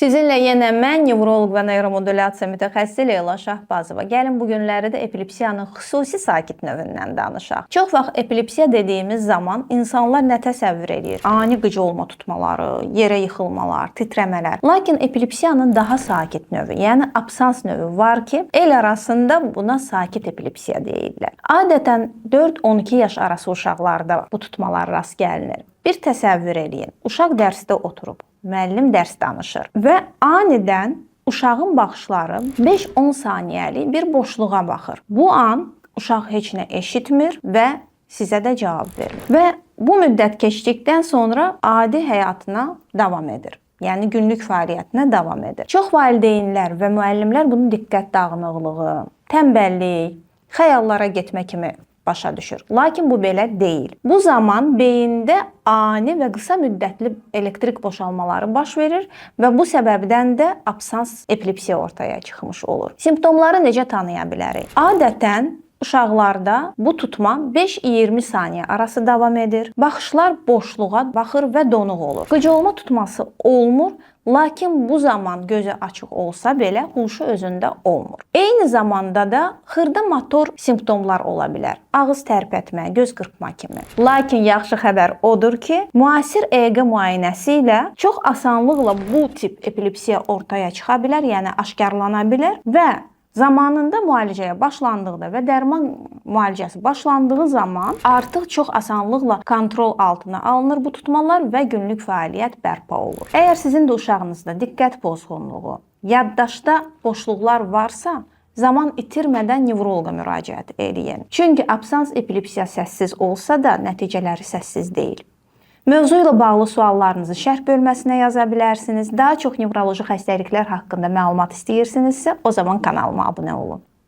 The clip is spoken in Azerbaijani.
Sizinlə yenə mən, nevroloq və neyromodulyasiya mütəxəssisi Leyla Şahbazova. Gəlin bu günlərdə epilepsiyanın xüsusi sakit növündən danışaq. Çox vaxt epilepsiya dediyimiz zaman insanlar nə təsəvvür edir? Ani qıcı olma tutmaları, yerə yıxılmalar, titrəmələr. Lakin epilepsiyanın daha sakit növü, yəni absans növü var ki, el arasında buna sakit epilepsiya deyirlər. Adətən 4-12 yaş arası uşaqlarda bu tutmalar rast gəlinir. Bir təsəvvür eləyin. Uşaq dərsdə oturub, müəllim dərs danışır və anidən uşağın baxışları 5-10 saniyəlik bir boşluğa baxır. Bu an uşaq heç nə eşitmir və sizə də cavab verir. Və bu müddət keçdikdən sonra adi həyatına davam edir. Yəni günlük fəaliyyətinə davam edir. Çox valideynlər və müəllimlər bunun diqqət dağınıqlığı, tənbəllik, xəyallara getmə kimi başa düşür. Lakin bu belə deyil. Bu zaman beyində ani və qısa müddətli elektrik boşalmaları baş verir və bu səbəbdən də absans epilepsiya ortaya çıxmış olur. Simptomları necə tanıya bilərik? Adətən uşaqlarda bu tutma 5-20 saniyə arası davam edir. Baxışlar boşluğa baxır və donuq olur. Qıcıolma tutması olmur. Lakin bu zaman gözü açıq olsa belə huşu özündə olmur. Eyni zamanda da xırda motor simptomlar ola bilər. Ağız tərpətmə, göz qırpma kimi. Lakin yaxşı xəbər odur ki, müasir EEG müayinəsi ilə çox asanlıqla bu tip epilepsiya ortaya çıxa bilər, yəni aşkarlana bilər və zamanında müalicəyə başlandıqda və dərman müalicəsi başlandığı zaman artıq çox asanlıqla kontrol altına alınır bu tutmalar və günlük fəaliyyət bərpa olur. Əgər sizin də uşağınızda diqqət pozğunluğu, yaddaşda boşluqlar varsa, zaman itirmədən nevroloqa müraciət edin. Çünki absans epilepsiya səssiz olsa da nəticələri səssiz deyil. Mövzu ilə bağlı suallarınızı şərh bölməsinə yaza bilərsiniz. Daha çox nevroloji xəstəliklər haqqında məlumat istəyirsinizsə, o zaman kanalıma abunə olun.